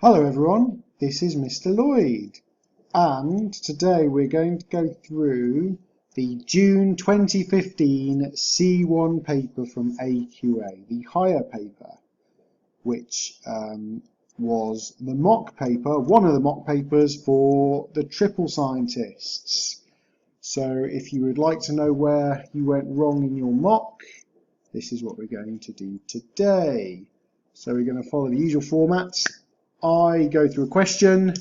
Hello everyone, this is Mr. Lloyd, and today we're going to go through the June 2015 C1 paper from AQA, the higher paper, which was the mock paper, one of the mock papers for the triple scientists. So if you would like to know where you went wrong in your mock, this is what we're going to do today. So we're going to follow the usual format. I go through a question,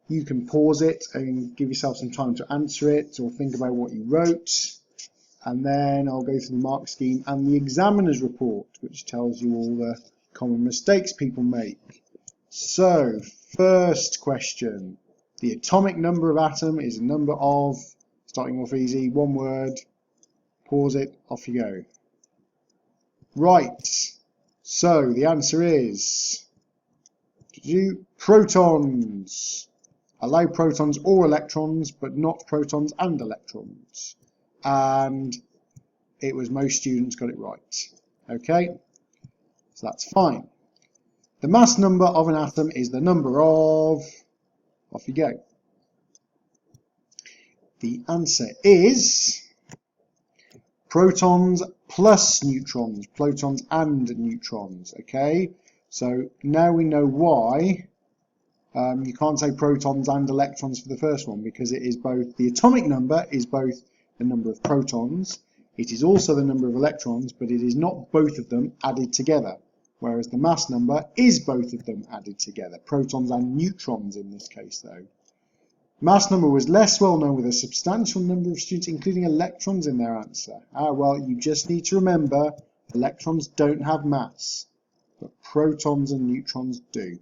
you can pause it and give yourself some time to answer it or think about what you wrote, and then I'll go through the mark scheme and the examiner's report, which tells you all the common mistakes people make. So, first question, the atomic number of atom is a number of, starting off easy, one word, pause it, off you go. Right, so the answer is protons. Allow protons or electrons, but not protons and electrons. And it was most students got it right. Okay, so that's fine. The mass number of an atom is the number of, off you go. The answer is protons plus neutrons, protons and neutrons. Okay, so now we know why you can't say protons and electrons for the first one, because it is both, the atomic number is both the number of protons, it is also the number of electrons, but it is not both of them added together, whereas the mass number is both of them added together, protons and neutrons in this case though. Mass number was less well known, with a substantial number of students including electrons in their answer. Well, you just need to remember electrons don't have mass, but protons and neutrons do.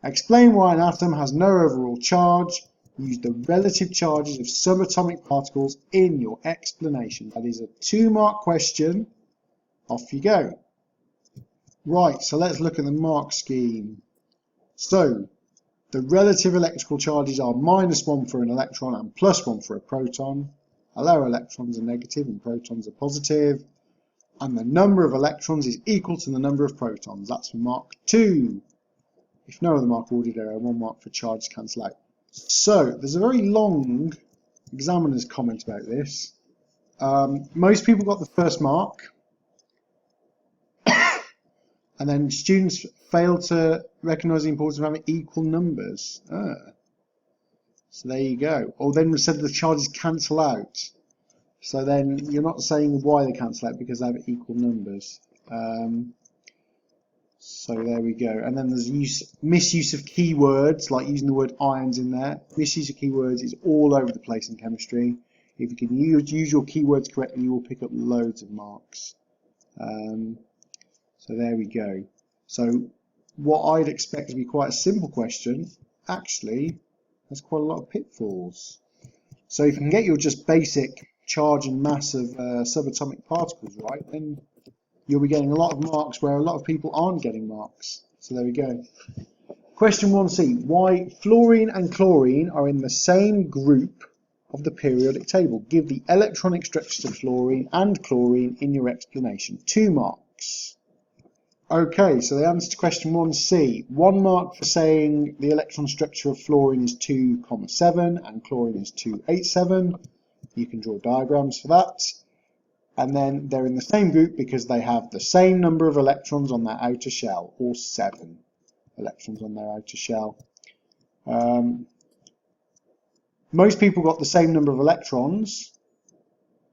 Explain why an atom has no overall charge. Use the relative charges of subatomic particles in your explanation. That is a 2-mark question. Off you go. Right, so let's look at the mark scheme. So, the relative electrical charges are -1 for an electron and +1 for a proton. Allow electrons are negative and protons are positive. And the number of electrons is equal to the number of protons. That's for mark 2. If no other mark awarded error, 1 mark for charge cancel out. So there's a very long examiner's comment about this. Most people got the first mark, and then students failed to recognise the importance of having equal numbers. So there you go. Or then said the charges cancel out. So then you're not saying why they cancel out, because they have equal numbers. So there we go. And then there's misuse of keywords, like using the word ions in there. Misuse of keywords is all over the place in chemistry. If you can use your keywords correctly, you will pick up loads of marks. So there we go. So what I'd expect to be quite a simple question actually has quite a lot of pitfalls. So if you can get your just basic charge and mass of subatomic particles right, then you'll be getting a lot of marks where a lot of people aren't getting marks. So there we go. Question 1C. Why fluorine and chlorine are in the same group of the periodic table? Give the electronic structures of fluorine and chlorine in your explanation. 2 marks. Okay, so the answer to question 1C. 1 mark for saying the electron structure of fluorine is 2,7 and chlorine is 2,87. You can draw diagrams for that. And then they're in the same group because they have the same number of electrons on their outer shell, or 7 electrons on their outer shell. Most people got the same number of electrons,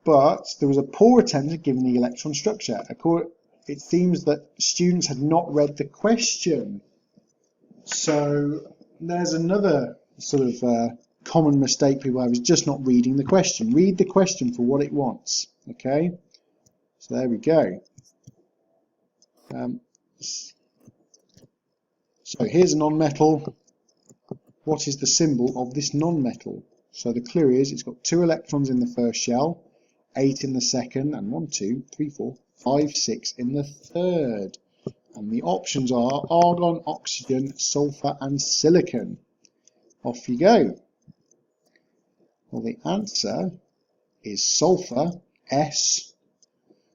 but there was a poor attempt at giving the electron structure. It seems that students had not read the question. So there's another sort of common mistake people have, is just not reading the question. Read the question for what it wants. Okay, so there we go. So here's a non-metal. What is the symbol of this non-metal? So the clue is it's got 2 electrons in the first shell, 8 in the second, and 1, 2, 3, 4, 5, 6 in the third. And the options are argon, oxygen, sulfur, and silicon. Off you go. Well, the answer is sulfur, S.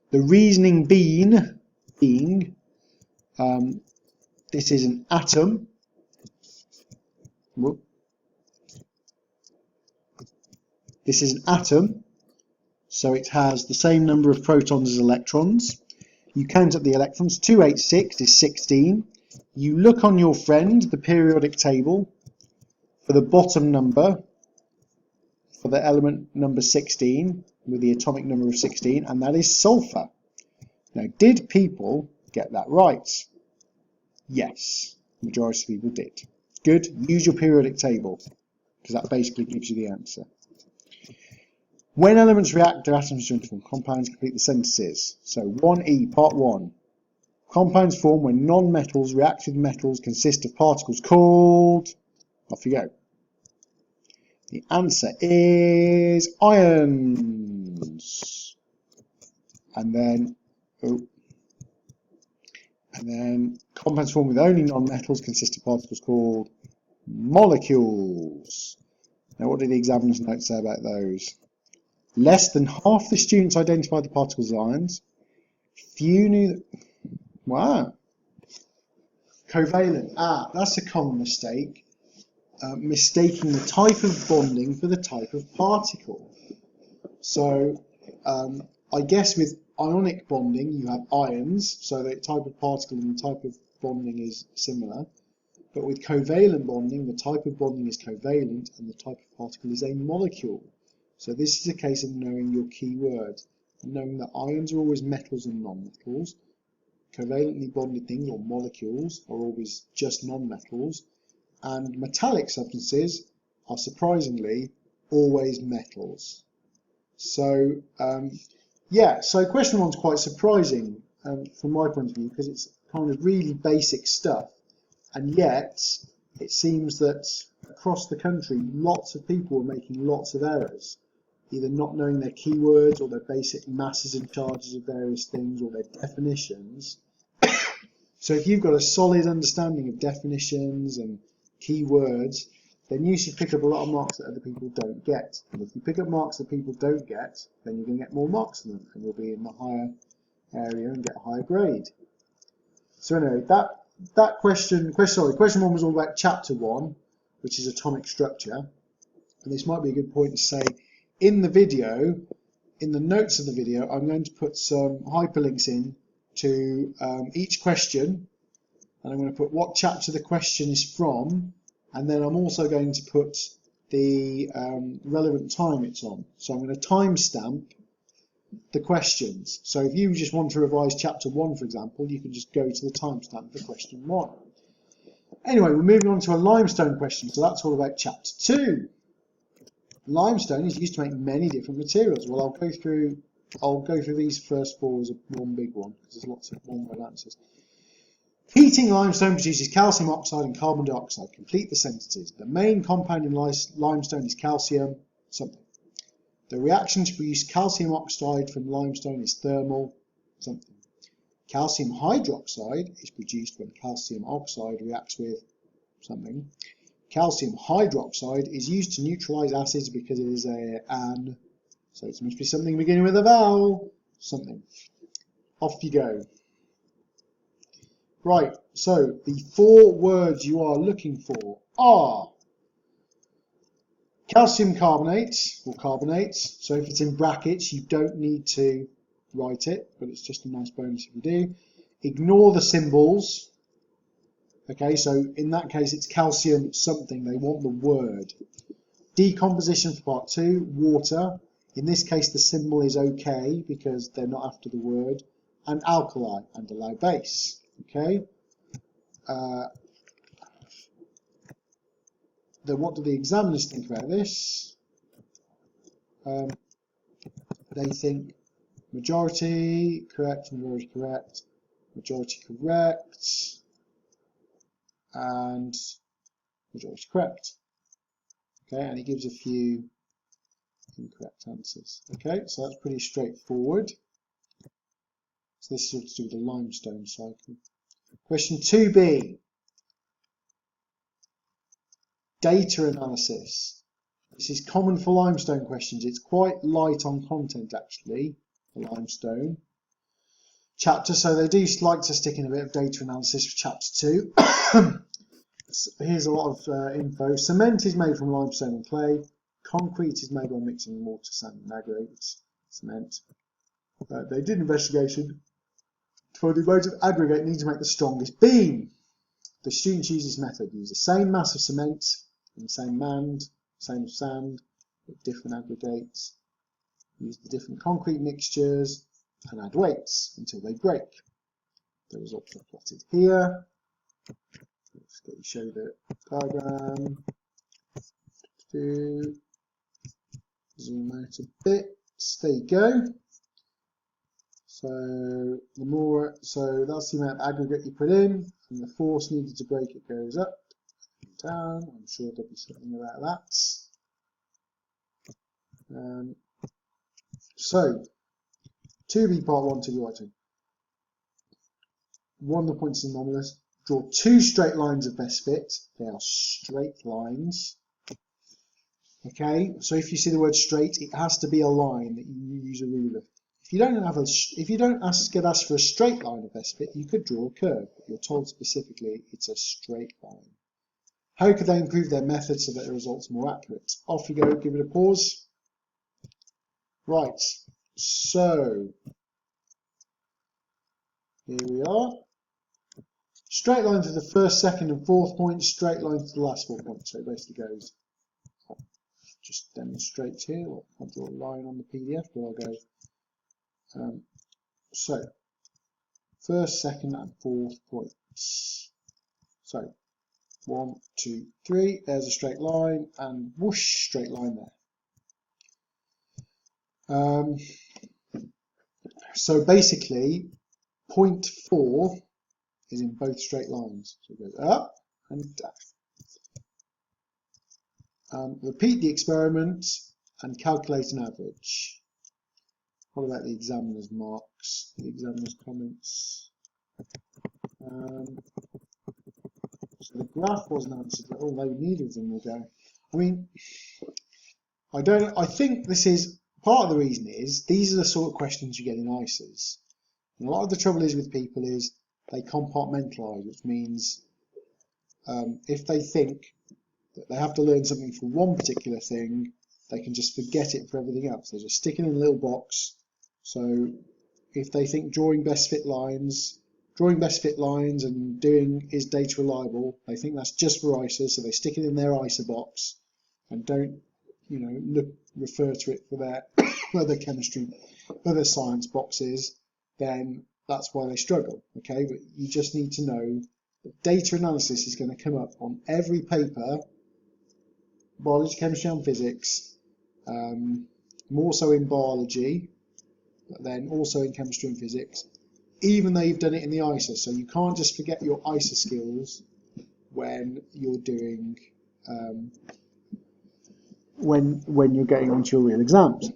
The reasoning being this is an atom, This is an atom, so it has the same number of protons as electrons. You count up the electrons. 286 is 16. You look on your friend, the periodic table, for the bottom number, for the element number 16, with the atomic number of 16, and that is sulfur. Now, did people get that right? Yes, the majority of people did. Good. Use your periodic table, because that basically gives you the answer. When elements react, their atoms to form compounds. Complete the sentences. So 1E, part 1. Compounds form when non-metals react with metals consist of particles called... Off you go. The answer is ions. And then compounds formed with only non-metals consist of particles called molecules. Now, what did the examiner's note say about those? Less than half the students identified the particles as ions. Few knew... Wow. Covalent. That's a common mistake. Mistaking the type of bonding for the type of particle. So, I guess with ionic bonding, you have ions, so the type of particle and the type of bonding is similar. But with covalent bonding, the type of bonding is covalent and the type of particle is a molecule. So this is a case of knowing your key word, and knowing that ions are always metals and non-metals. Covalently bonded things, or molecules, are always just non-metals. And metallic substances are surprisingly always metals. So, so question 1's quite surprising from my point of view, because it's kind of really basic stuff. And yet, it seems that across the country, lots of people are making lots of errors, either not knowing their keywords or their basic masses and charges of various things or their definitions. So if you've got a solid understanding of definitions and keywords, then you should pick up a lot of marks that other people don't get. And if you pick up marks that people don't get, then you're going to get more marks than them, and you'll be in the higher area and get a higher grade. So anyway, that question 1 was all about chapter 1, which is atomic structure. And this might be a good point to say, in the video, in the notes of the video, I'm going to put some hyperlinks in to each question, and I'm going to put what chapter the question is from, and then I'm also going to put the relevant time it's on. So I'm going to timestamp the questions. So if you just want to revise chapter 1, for example, you can just go to the timestamp for question 1. Anyway, we're moving on to a limestone question, so that's all about chapter 2. Limestone is used to make many different materials. Well, I'll go through these first 4 as one big one, because there's lots of one-word answers. Heating limestone produces calcium oxide and carbon dioxide. Complete the sentences. The main compound in limestone is calcium something. The reaction to produce calcium oxide from limestone is thermal something. Calcium hydroxide is produced when calcium oxide reacts with something. Calcium hydroxide is used to neutralize acids because it is an, so it must be something beginning with a vowel, something. Off you go. Right, so the 4 words you are looking for are calcium carbonate, or carbonate. So if it's in brackets, you don't need to write it, but it's just a nice bonus if you do. Ignore the symbols. Okay, so in that case, it's calcium something. They want the word. Decomposition for part 2, water. In this case, the symbol is okay because they're not after the word. And alkali, and allow base. Okay. Then what do the examiners think about this? They think majority correct, majority correct, majority correct, and majority correct. Okay, and he gives a few incorrect answers. Okay, so that's pretty straightforward. So this is to do with the limestone cycle. Question 2b. Data analysis. This is common for limestone questions. It's quite light on content actually, the limestone chapter, so they do like to stick in a bit of data analysis for chapter 2. here's a lot of info. Cement is made from limestone and clay. Concrete is made by mixing water, sand and aggregates. Cement. They did an investigation for the amount of aggregate needed to make the strongest beam. The students use this method. Use the same mass of cement and the same sand, with different aggregates. Use the different concrete mixtures and add weights until they break. The results are plotted here. Let's show the diagram. Zoom out a bit. There you go. So that's the amount of aggregate you put in, and the force needed to break it goes up and down. I'm sure there'll be something about that. So 2b part 1 to be writing. One of the points is anomalous. Draw two straight lines of best fit. They are straight lines. Okay, so if you see the word straight, it has to be a line that you use a ruler. If you don't get asked for a straight line of best fit, you could draw a curve, but you're told specifically it's a straight line. How could they improve their method so that the results are more accurate? Off you go, give it a pause. Right, so here we are. Straight line to the first, second and fourth point, straight line to the last 4 points. So it basically goes, I'll just demonstrate here. I'll draw a line on the PDF, but I'll go. So, first, second and fourth points. So, 1, 2, 3, there's a straight line, and whoosh, straight line there. So basically, point 4 is in both straight lines. So it goes up and down. Repeat the experiment and calculate an average. What about the examiner's marks, the examiner's comments? So the graph wasn't answered, although neither of them will go. I mean, I think this is, part of the reason is, these are the sort of questions you get in ICEs. And a lot of the trouble is with people is, they compartmentalise, which means if they think that they have to learn something for one particular thing, they can just forget it for everything else. They just stick it in a little box. So if they think drawing best fit lines and doing is data reliable, they think that's just for ISA, so they stick it in their ISA box and don't, refer to it for their other chemistry, other science boxes. Then that's why they struggle. Okay, but you just need to know that data analysis is going to come up on every paper, biology, chemistry and physics, more so in biology, but then also in chemistry and physics, even though you've done it in the ISA. So you can't just forget your ISA skills when you're doing, when you're getting onto your real exams.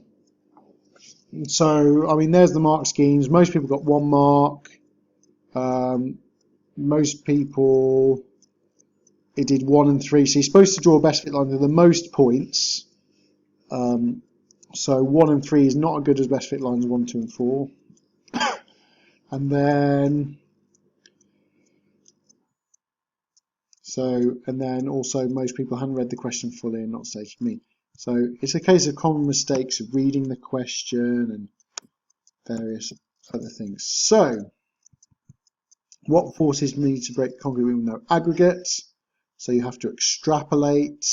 So, I mean, there's the mark schemes. Most people got 1 mark. Most people, it did 1 and 3. So you're supposed to draw a best fit line with the most points. So 1 and 3 is not as good as best fit lines 1, 2 and 4. And then, also most people hadn't read the question fully and not stated mean. So it's a case of common mistakes of reading the question and various other things. So, what forces need to break concrete with no aggregates? So you have to extrapolate.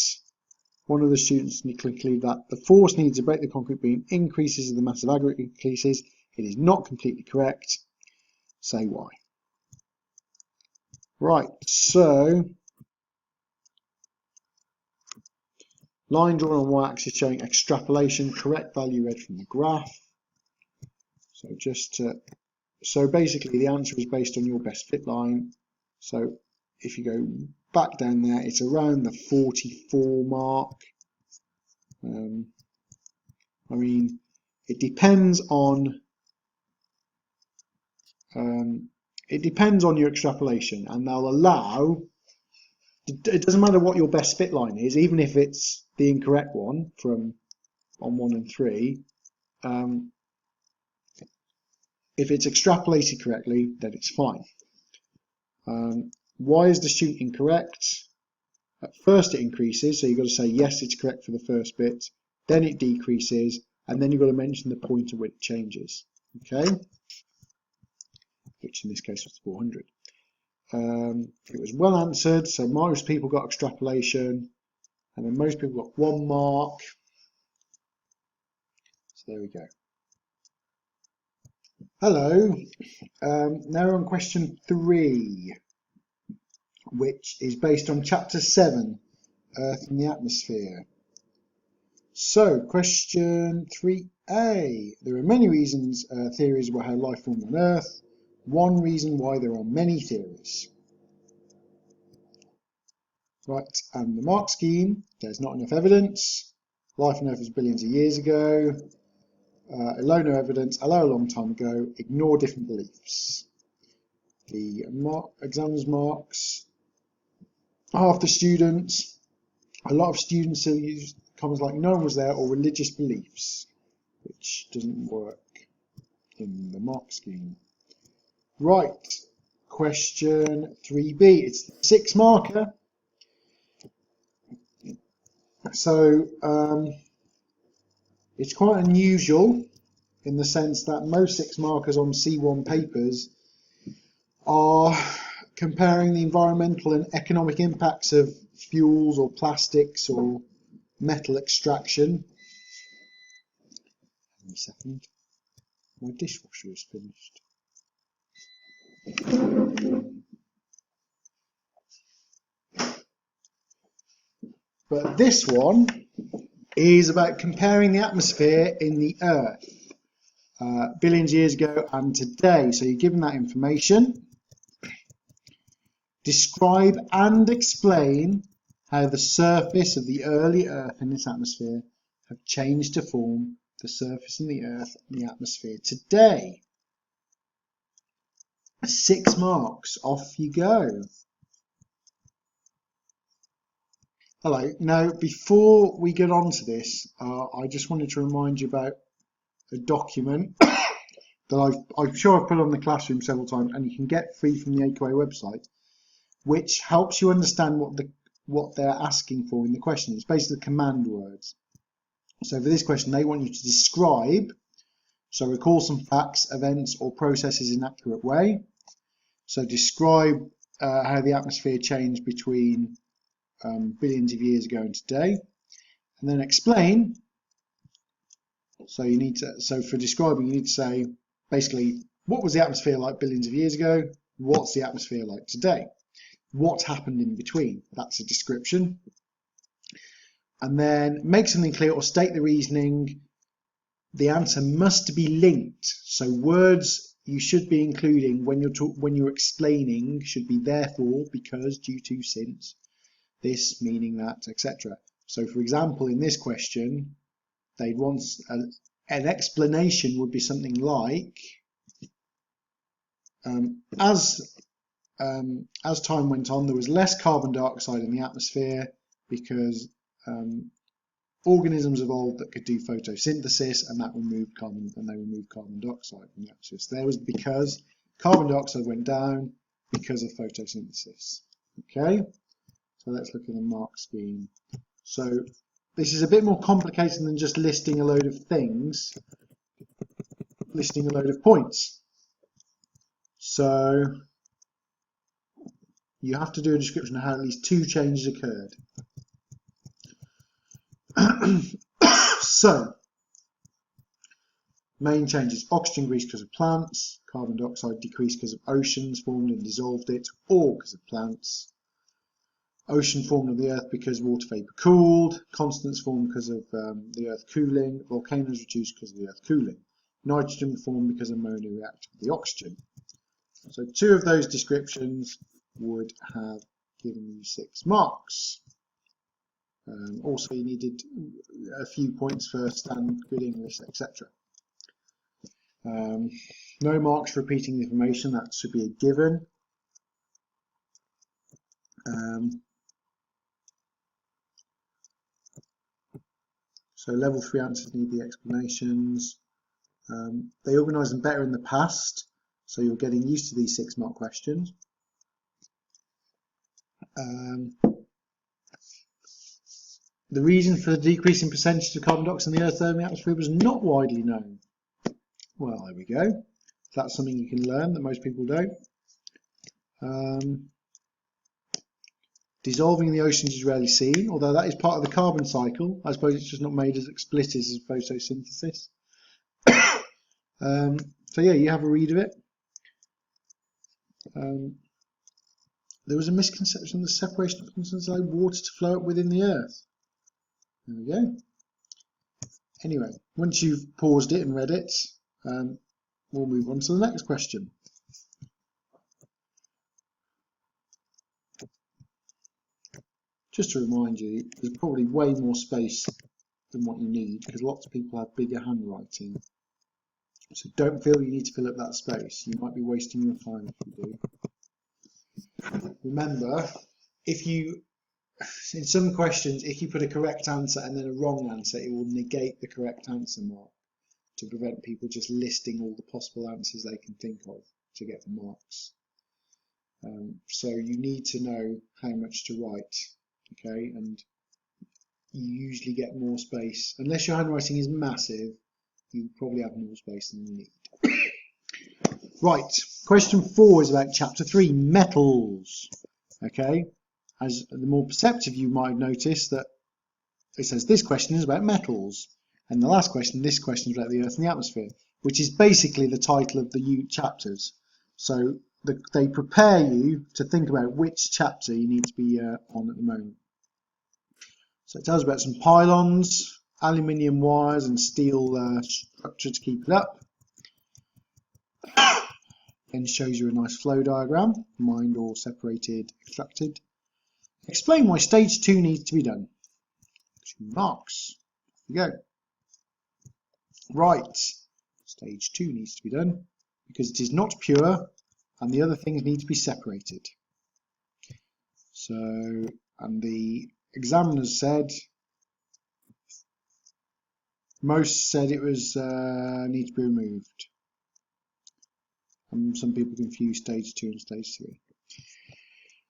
One of the students concluded that the force needed to break the concrete beam increases as the mass of aggregate increases. It is not completely correct. Say why. Right, so line drawn on y-axis showing extrapolation, correct value read from the graph. So basically the answer is based on your best fit line. So if you go back down there, it's around the 44 mark. I mean, it depends on your extrapolation, and they'll allow. It doesn't matter what your best fit line is, even if it's the incorrect one from on 1 and 3. If it's extrapolated correctly, then it's fine. Why is the student incorrect? At first it increases, so you've got to say yes, it's correct for the first bit, then it decreases, and then you've got to mention the point at which it changes, okay? Which in this case was 400. It was well answered, so most people got extrapolation, and then most people got 1 mark. So there we go. Hello. Now we're on question 3, which is based on chapter 7, Earth and the Atmosphere. So, question 3a. There are many reasons, theories about how life formed on Earth. One reason why there are many theories. Right, and the mark scheme, there's not enough evidence. Life on Earth was billions of years ago. Allow no evidence, allow a long time ago, ignore different beliefs. The examiner's marks. Half the students, a lot of students still use comments like no one was there or religious beliefs, which doesn't work in the mark scheme. Right, question 3b, it's the 6 marker. So it's quite unusual in the sense that most 6 markers on C1 papers are comparing the environmental and economic impacts of fuels or plastics or metal extraction. Hang on a second, my dishwasher is finished. But this one is about comparing the atmosphere in the Earth billions of years ago and today. So you're given that information. Describe and explain how the surface of the early Earth and its atmosphere have changed to form the surface of the Earth and the atmosphere today. 6 marks, off you go. Hello, now before we get on to this, I just wanted to remind you about a document that I'm sure I've put on the classroom several times and you can get free from the AQA website, which helps you understand what they're asking for in the question. It's basically command words. So for this question, they want you to describe, so recall some facts, events or processes in an accurate way. So describe how the atmosphere changed between billions of years ago and today, and then explain. So you need to, so for describing, you need to say basically what was the atmosphere like billions of years ago, what's the atmosphere like today, what happened in between. That's a description. And then make something clear or state the reasoning. The answer must be linked, so words you should be including when you're explaining should be therefore, because, due to, since, this, meaning that, etc. So for example, in this question, they'd want an explanation would be something like, as time went on, there was less carbon dioxide in the atmosphere because organisms evolved that could do photosynthesis, and that removed carbon dioxide from the atmosphere. So there was because carbon dioxide went down because of photosynthesis. Okay, so let's look at the mark scheme. So this is a bit more complicated than just listing a load of things, listing a load of points. So you have to do a description of how at least 2 changes occurred. So, main changes: oxygen increased because of plants, carbon dioxide decreased because of oceans formed and dissolved it, or because of plants. Ocean formed on the Earth because water vapor cooled, continents formed because of the Earth cooling, volcanoes reduced because of the Earth cooling. Nitrogen formed because ammonia reacted with the oxygen. So 2 of those descriptions would have given you 6 marks. Also, you needed a few points for standard good English, etc. No marks for repeating the information, that should be a given. So level 3 answers need the explanations. They organised them better in the past, so you're getting used to these 6 mark questions. The reason for the decrease in percentage of carbon dioxide in the Earth's thermal atmosphere was not widely known. Well, there we go. That's something you can learn that most people don't. Dissolving in the oceans is rarely seen, although that is part of the carbon cycle. I suppose it's just not made as explicit as photosynthesis. So yeah, you have a read of it. There was a misconception of the separation of constants allowed water to flow up within the Earth. There we go. Anyway, once you've paused it and read it, we'll move on to the next question. Just to remind you, there's probably way more space than what you need because lots of people have bigger handwriting. So don't feel you need to fill up that space. You might be wasting your time if you do. Remember, in some questions, if you put a correct answer and then a wrong answer, it will negate the correct answer mark to prevent people just listing all the possible answers they can think of to get the marks. So you need to know how much to write, okay? And you usually get more space. Unless your handwriting is massive, you probably have more space than you need. Right, question 4 is about chapter 3, metals. Okay, as the more perceptive you might notice that it says this question is about metals, and the last question, this question is about the Earth and the atmosphere, which is basically the title of the chapters. So they prepare you to think about which chapter you need to be on at the moment. So it tells about some pylons, aluminium wires and steel structure to keep it up. Then shows you a nice flow diagram, mined or separated, extracted. Explain why stage 2 needs to be done. 2 marks. Here you go. Right, stage 2 needs to be done because it is not pure and the other things need to be separated. So, and the examiners said, most said it was need to be removed. And some people confuse stage 2 and stage 3.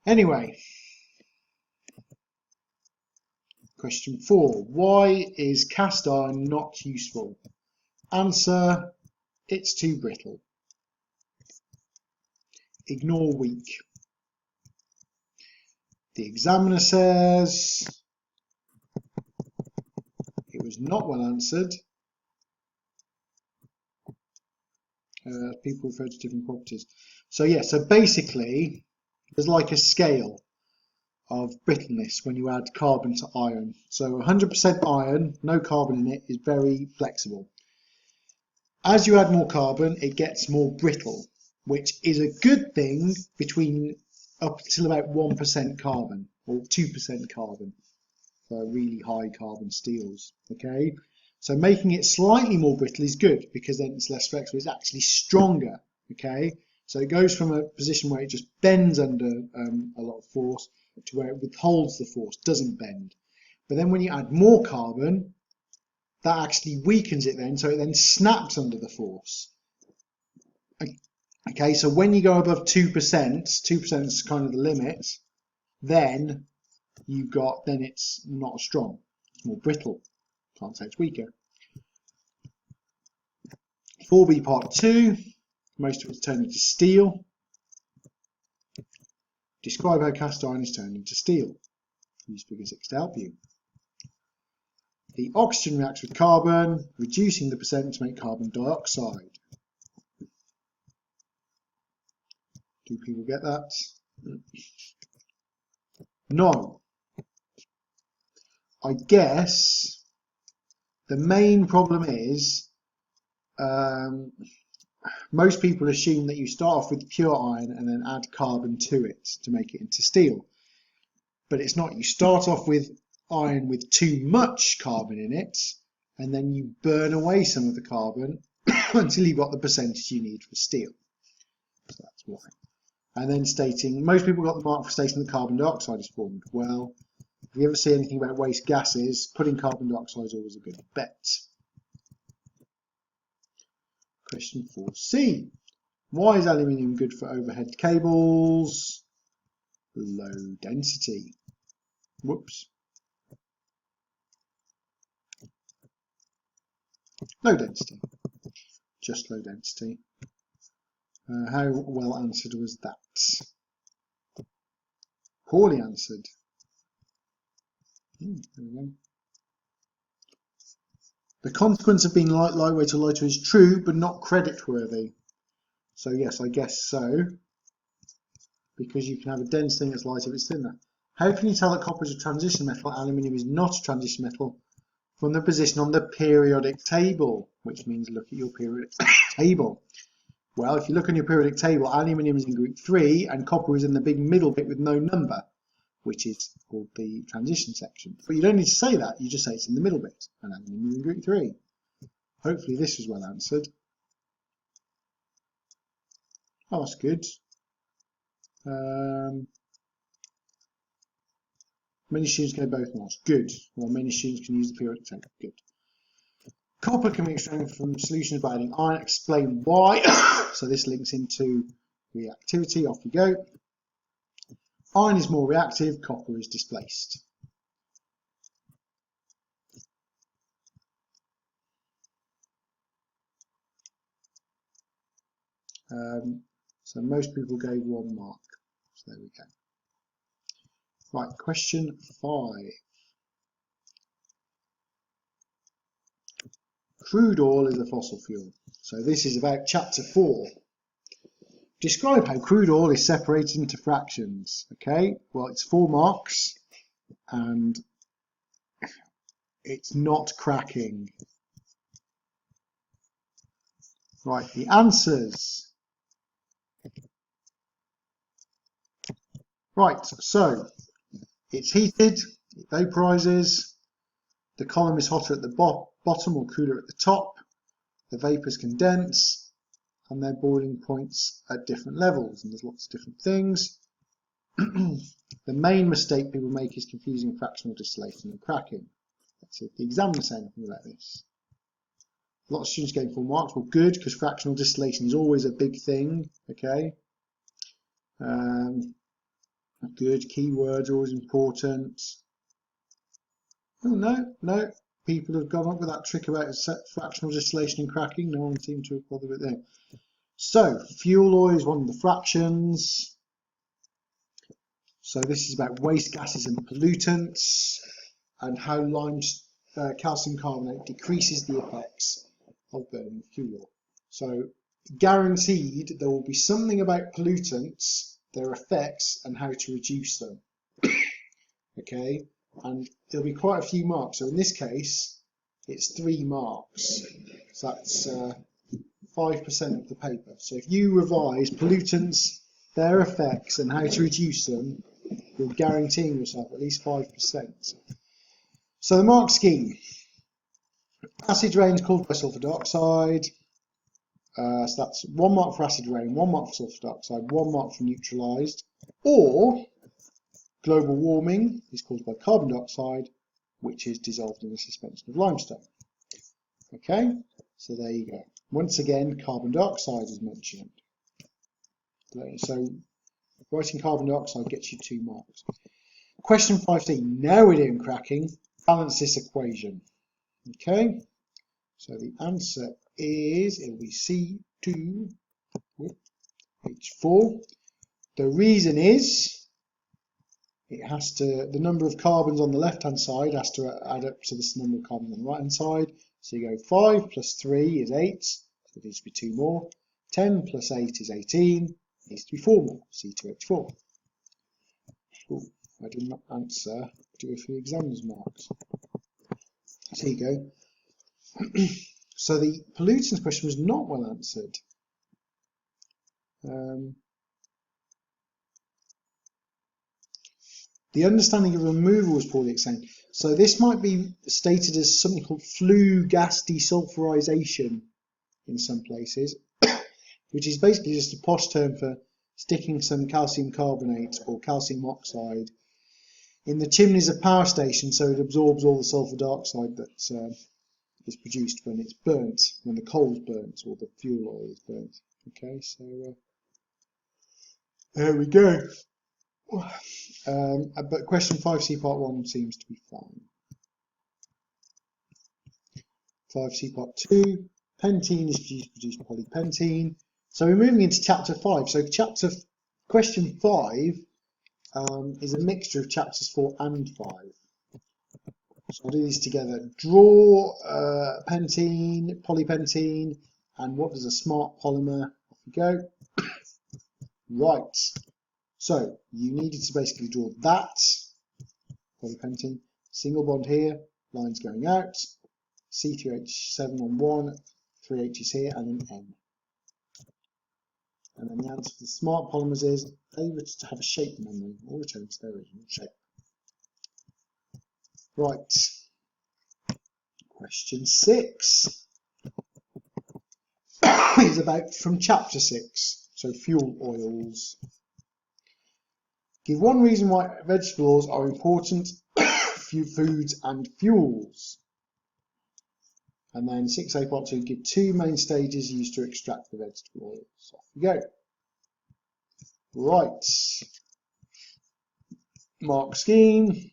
Anyway, question 4. Why is cast iron not useful? Answer, it's too brittle. Ignore weak. The examiner says it was not well answered. People refer to different properties. So yeah, so basically there's like a scale of brittleness when you add carbon to iron. So 100% iron, no carbon in it, is very flexible. As you add more carbon, it gets more brittle, which is a good thing between up till about 1% carbon or 2% carbon for really high carbon steels. Okay, so making it slightly more brittle is good because then it's less flexible. It's actually stronger. Okay, so it goes from a position where it just bends under a lot of force to where it withholds the force, doesn't bend. But then when you add more carbon, that actually weakens it then, so it then snaps under the force. Okay, so when you go above 2%, 2% is kind of the limit, then it's not as strong, it's more brittle. Can't say it's weaker. 4b part 2, most of it's turned into steel. Describe how cast iron is turned into steel. Use figure 6 to help you. The oxygen reacts with carbon, reducing the percent to make carbon dioxide. Do people get that? No. I guess the main problem is most people assume that you start off with pure iron and then add carbon to it to make it into steel. But it's not. You start off with iron with too much carbon in it, and then you burn away some of the carbon until you've got the percentage you need for steel. So that's why. And then stating, most people got the mark for stating that carbon dioxide is formed. Well, if you ever see anything about waste gases, putting carbon dioxide is always a good bet. Question 4c. Why is aluminium good for overhead cables? Low density. Whoops. Low density. Just low density. How well answered was that? Poorly answered. There we go. The consequence of being lightweight or lighter is true, but not creditworthy. So yes, I guess so, because you can have a dense thing that's lighter if it's thinner. How can you tell that copper is a transition metal, aluminium is not a transition metal, from the position on the periodic table? Which means look at your periodic table. Well, if you look on your periodic table, aluminium is in group 3 and copper is in the big middle bit with no number, which is called the transition section. But you don't need to say that, you just say it's in the middle bit, and aluminium is in group 3. Hopefully this was well answered. Oh, that's good. Many students get both marks. Good. Well, many students can use the periodic table. Good. Copper can be extracted from solutions by adding iron. Explain why. So this links into reactivity. Off you go. Iron is more reactive. Copper is displaced. So most people gave 1 mark. So there we go. Right, question 5. Crude oil is a fossil fuel. So this is about chapter 4. Describe how crude oil is separated into fractions. Okay, well it's 4 marks and it's not cracking. Right, the answers. Right, so it's heated, it vaporizes, the column is hotter at the bottom or cooler at the top, the vapors condense, and their boiling points at different levels, and there's lots of different things. The main mistake people make is confusing fractional distillation and cracking. Let's see if the examiner says anything about this. A lot of students getting 4 marks. Well, good, because fractional distillation is always a big thing. Okay. Good. Keywords are always important. Oh no. People have gone up with that trick about fractional distillation and cracking. No one seemed to have bothered with it. So, fuel oil is one of the fractions. So this is about waste gases and pollutants and how calcium carbonate decreases the effects of burning fuel oil. So guaranteed there will be something about pollutants, their effects and how to reduce them. Okay, and there'll be quite a few marks. So in this case it's 3 marks. So that's 5% of the paper. So if you revise pollutants, their effects and how to reduce them, you're guaranteeing yourself at least 5%. So the mark scheme. Acid rain is caused by sulfur dioxide. So that's 1 mark for acid rain, 1 mark for sulfur dioxide, 1 mark for neutralised. Or global warming is caused by carbon dioxide, which is dissolved in a suspension of limestone. Okay, so there you go. Once again, carbon dioxide is mentioned. So writing carbon dioxide gets you 2 marks. Question 5c. Now we're doing cracking. Balance this equation. Okay, so the answer is, it will be C2H4. The reason is the number of carbons on the left hand side has to add up to this number of carbons on the right hand side. So you go 5 plus 3 is 8, so there needs to be 2 more. 10 plus 8 is 18, it needs to be 4 more, C2H4. Ooh, I did not answer, do a few examiner's marks. So there you go. So the pollutants question was not well answered. The understanding of removal was poorly explained. So this might be stated as something called flue gas desulfurization in some places, which is basically just a posh term for sticking some calcium carbonate or calcium oxide in the chimneys of power stations so it absorbs all the sulfur dioxide that is produced when it's burnt, when the coal is burnt or the fuel oil is burnt. Okay, so there we go. But question 5c part 1 seems to be fine. 5C part 2. Pentene is used to produce polypentene. So we're moving into chapter 5. So question 5 is a mixture of chapters 4 and 5. So I'll do these together. Draw pentene, polypentene, and what does a smart polymer? Off we go. Right. So you needed to basically draw that polypentene, single bond here, lines going out, C3H7 on 1, 3 H's here, and an N. And then the answer for the smart polymers is they have a shape memory or return to their original shape. Right. Question 6 is about from chapter 6, so fuel oils. Give one reason why vegetable oils are important foods and fuels. And then 6A part 2, give 2 main stages used to extract the vegetable oils. Off we go. Right. Mark scheme.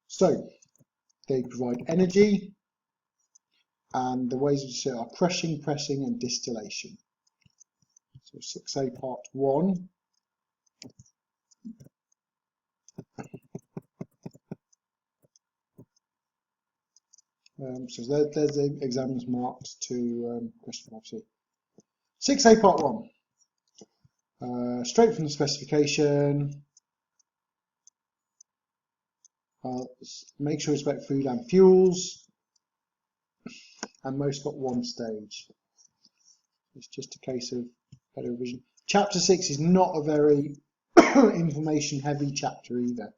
So they provide energy, and the ways of it are crushing, pressing, and distillation. So 6A part 1. So there's the exams marked to question 5C. 6A part 1. Straight from the specification. Make sure it's about food and fuels. And most got 1 stage. It's just a case of better revision. Chapter 6 is not a very information heavy chapter either.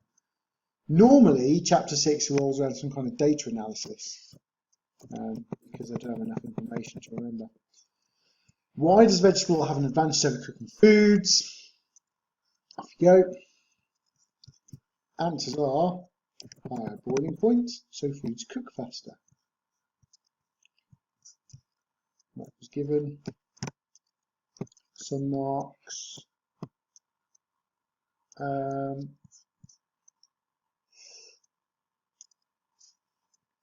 Normally, chapter 6 rolls around some kind of data analysis because I don't have enough information to remember. Why does vegetable oil have an advantage over cooking foods? Off you go. Answers are higher boiling point, so foods cook faster. What was given? Some marks.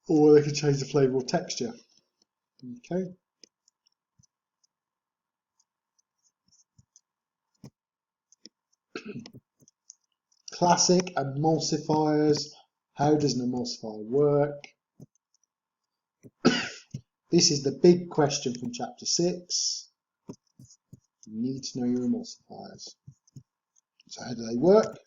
Or they can change the flavour or texture. Okay. Classic emulsifiers. How does an emulsifier work? This is the big question from chapter 6. You need to know your emulsifiers. So how do they work?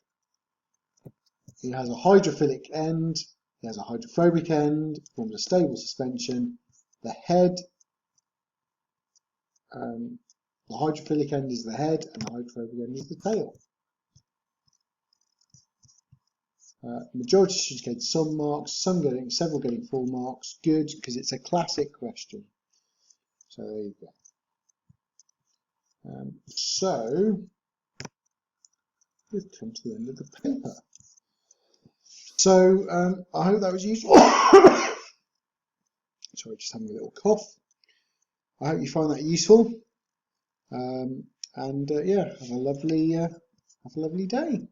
It has a hydrophilic end, it has a hydrophobic end, forms a stable suspension. The head, the hydrophilic end is the head, and the hydrophobic end is the tail. Majority should get some marks, several getting full marks. Good, because it's a classic question. So there you go. So we've come to the end of the paper. So I hope that was useful. Sorry, just having a little cough. I hope you find that useful. Yeah, have a lovely day.